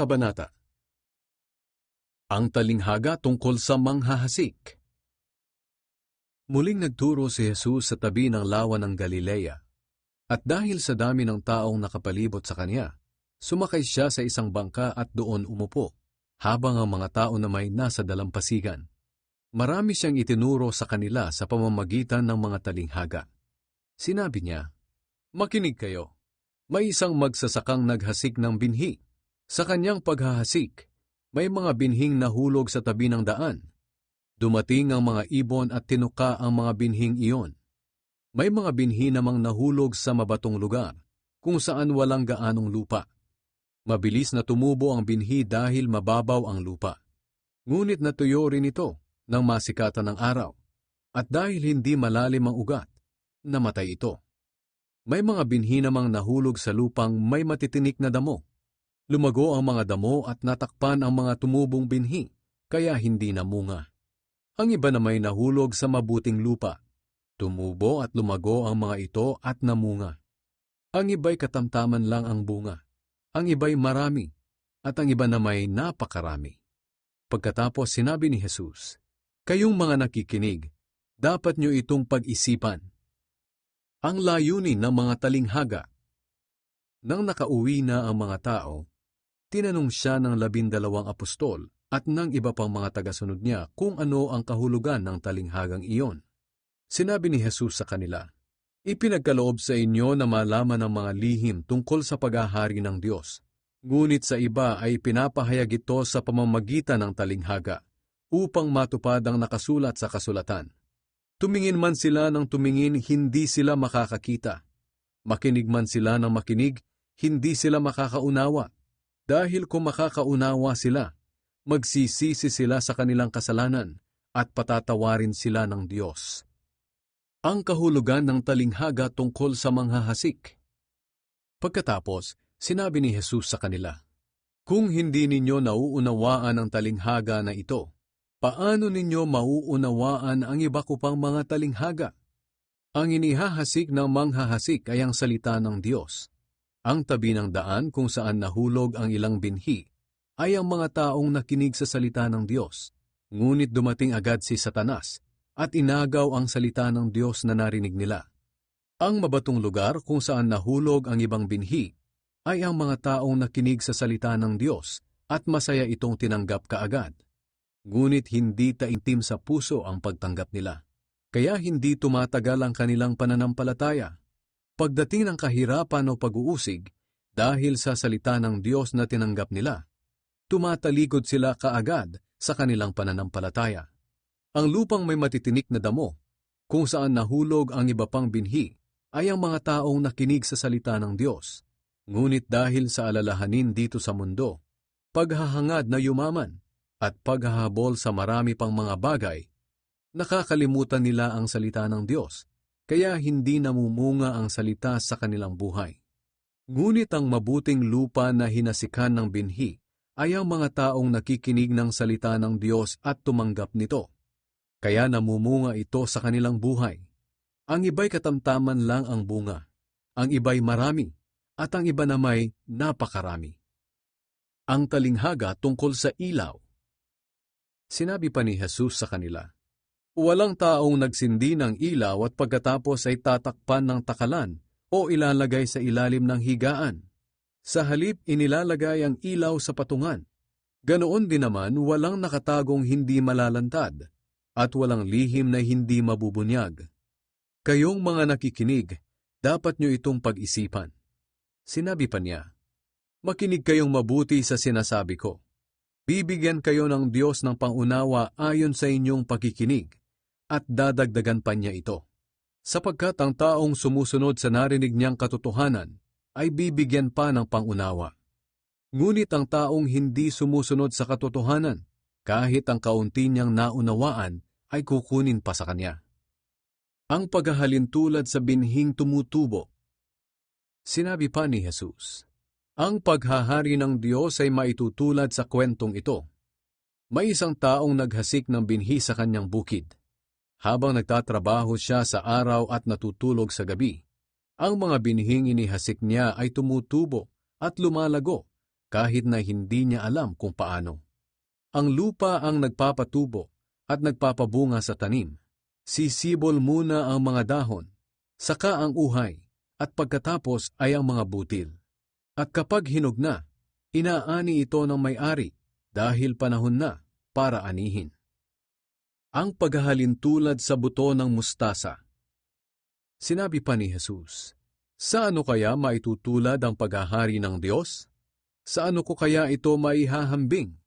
Kabanata. Ang talinghaga tungkol sa manghahasik. Muling nagturo si Jesus sa tabi ng lawa ng Galilea, at dahil sa dami ng taong nakapalibot sa kanya, sumakay siya sa isang bangka at doon umupo, habang ang mga tao na may nasa dalampasigan. Marami siyang itinuro sa kanila sa pamamagitan ng mga talinghaga. Sinabi niya, "Makinig kayo, may isang magsasakang naghasik ng binhi. Sa kanyang paghahasik, may mga binhing nahulog sa tabi ng daan. Dumating ang mga ibon at tinuka ang mga binhing iyon. May mga binhi namang nahulog sa mabatong lugar, kung saan walang gaanong lupa. Mabilis na tumubo ang binhi dahil mababaw ang lupa. Ngunit natuyo rin ito nang masikatan ng araw, at dahil hindi malalim ang ugat, namatay ito. May mga binhi namang nahulog sa lupang may matitinik na damo. Lumago ang mga damo at natakpan ang mga tumubong binhi, kaya hindi namunga. Ang iba na may nahulog sa mabuting lupa. Tumubo at lumago ang mga ito at namunga. Ang iba'y katamtaman lang ang bunga. Ang iba'y marami, at ang iba na may napakarami." Pagkatapos sinabi ni Jesus, "Kayong mga nakikinig, dapat nyo itong pag-isipan. Ang layunin ng mga talinghaga." Nang nakauwi na ang mga tao, tinanong siya ng 12 apostol at ng iba pang mga tagasunod niya kung ano ang kahulugan ng talinghagang iyon. Sinabi ni Jesus sa kanila, "Ipinagkaloob sa inyo na malaman ang mga lihim tungkol sa paghahari ng Diyos. Ngunit sa iba ay pinapahayag ito sa pamamagitan ng talinghaga, upang matupad ang nakasulat sa kasulatan. Tumingin man sila ng tumingin, hindi sila makakakita. Makinig man sila ng makinig, hindi sila makakaunawa. Dahil kung makakaunawa sila, magsisisi sila sa kanilang kasalanan at patatawarin sila ng Diyos." Ang kahulugan ng talinghaga tungkol sa manghahasik. Pagkatapos, sinabi ni Jesus sa kanila, "Kung hindi ninyo nauunawaan ang talinghaga na ito, paano ninyo mauunawaan ang iba ko pang mga talinghaga? Ang inihahasik ng manghahasik ay ang salita ng Diyos. Ang tabi ng daan kung saan nahulog ang ilang binhi ay ang mga taong nakinig sa salita ng Diyos. Ngunit dumating agad si Satanas at inagaw ang salita ng Diyos na narinig nila. Ang mabatong lugar kung saan nahulog ang ibang binhi ay ang mga taong nakinig sa salita ng Diyos at masaya itong tinanggap kaagad. Ngunit hindi taimtim sa puso ang pagtanggap nila. Kaya hindi tumatagal ang kanilang pananampalataya. Pagdating ng kahirapan o pag-uusig, dahil sa salita ng Diyos na tinanggap nila, tumatalikod sila kaagad sa kanilang pananampalataya. Ang lupang may matitinik na damo, kung saan nahulog ang iba pang binhi, ay ang mga taong nakinig sa salita ng Diyos. Ngunit dahil sa alalahanin dito sa mundo, paghahangad na yumaman, at paghahabol sa marami pang mga bagay, nakakalimutan nila ang salita ng Diyos, kaya hindi namumunga ang salita sa kanilang buhay. Ngunit ang mabuting lupa na hinasikan ng binhi ay ang mga taong nakikinig ng salita ng Diyos at tumanggap nito. Kaya namumunga ito sa kanilang buhay. Ang iba'y katamtaman lang ang bunga, ang iba'y marami, at ang iba na may napakarami. Ang talinghaga tungkol sa ilaw. Sinabi pa ni Jesus sa kanila, "Walang taong nagsindi ng ilaw at pagkatapos ay tatakpan ng takalan o ilalagay sa ilalim ng higaan. Sa halip inilalagay ang ilaw sa patungan. Ganoon din naman walang nakatagong hindi malalantad at walang lihim na hindi mabubunyag. Kayong mga nakikinig, dapat nyo itong pag-isipan." Sinabi pa niya, "Makinig kayong mabuti sa sinasabi ko. Bibigyan kayo ng Diyos ng pangunawa ayon sa inyong pakikinig, at dadagdagan pa niya ito. Sapagkat ang taong sumusunod sa narinig niyang katotohanan ay bibigyan pa ng pangunawa. Ngunit ang taong hindi sumusunod sa katotohanan, kahit ang kaunti niyang naunawaan, ay kukunin pa sa kanya." Ang paghahalin tulad sa binhing tumutubo. Sinabi pa ni Jesus, "Ang paghahari ng Diyos ay maitutulad sa kwentong ito. May isang taong naghasik ng binhi sa kanyang bukid. Habang nagtatrabaho siya sa araw at natutulog sa gabi, ang mga binhing inihasik niya ay tumutubo at lumalago kahit na hindi niya alam kung paano. Ang lupa ang nagpapatubo at nagpapabunga sa tanim. Sisibol muna ang mga dahon, saka ang uhay, at pagkatapos ay ang mga butil. At kapag hinog na, inaani ito ng may-ari dahil panahon na para anihin. Ang paghahalintulad sa buto ng mustasa. Sinabi pa ni Jesus, "Sa ano kaya maitutulad ang paghahari ng Diyos? Sa ano ko kaya ito maihahambing?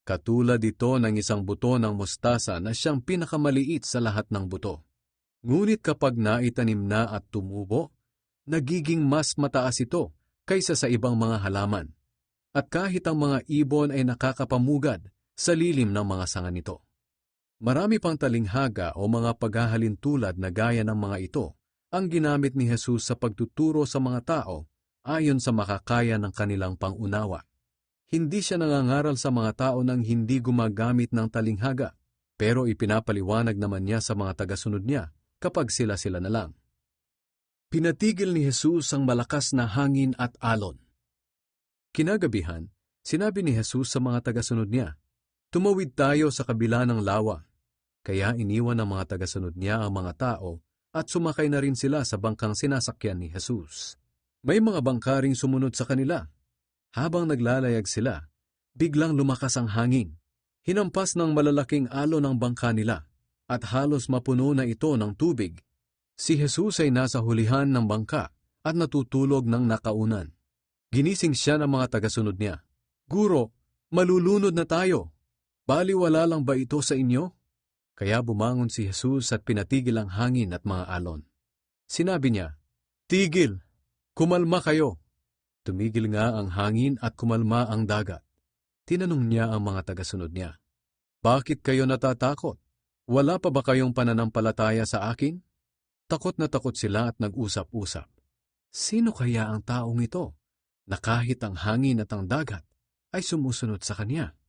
Katulad ito ng isang buto ng mustasa na siyang pinakamaliit sa lahat ng buto. Ngunit kapag naitanim na at tumubo, nagiging mas mataas ito kaysa sa ibang mga halaman. At kahit ang mga ibon ay nakakapamugad sa lilim ng mga sanga nito." Marami pang talinghaga o mga paghahalintulad na gaya ng mga ito ang ginamit ni Jesus sa pagtuturo sa mga tao ayon sa makakaya ng kanilang pangunawa. Hindi siya nangangaral sa mga tao nang hindi gumagamit ng talinghaga, pero ipinapaliwanag naman niya sa mga tagasunod niya kapag sila-sila na lang. Pinatigil ni Jesus ang malakas na hangin at alon. Kinagabihan, sinabi ni Jesus sa mga tagasunod niya, "Tumawid tayo sa kabila ng lawa." Kaya iniwan ng mga tagasunod niya ang mga tao at sumakay na rin sila sa bangkang sinasakyan ni Jesus. May mga bangka ring sumunod sa kanila. Habang naglalayag sila, biglang lumakas ang hangin. Hinampas ng malalaking alon ang bangka nila at halos mapuno na ito ng tubig. Si Jesus ay nasa hulihan ng bangka at natutulog ng nakaunan. Ginising siya ng mga tagasunod niya. "Guro, malulunod na tayo. Baliwala lang ba ito sa inyo?" Kaya bumangon si Jesus at pinatigil ang hangin at mga alon. Sinabi niya, "Tigil, kumalma kayo." Tumigil nga ang hangin at kumalma ang dagat. Tinanong niya ang mga tagasunod niya, "Bakit kayo natatakot? Wala pa ba kayong pananampalataya sa akin?" Takot na takot sila at nag-usap-usap. Sino kaya ang taong ito na kahit ang hangin at ang dagat ay sumusunod sa kanya?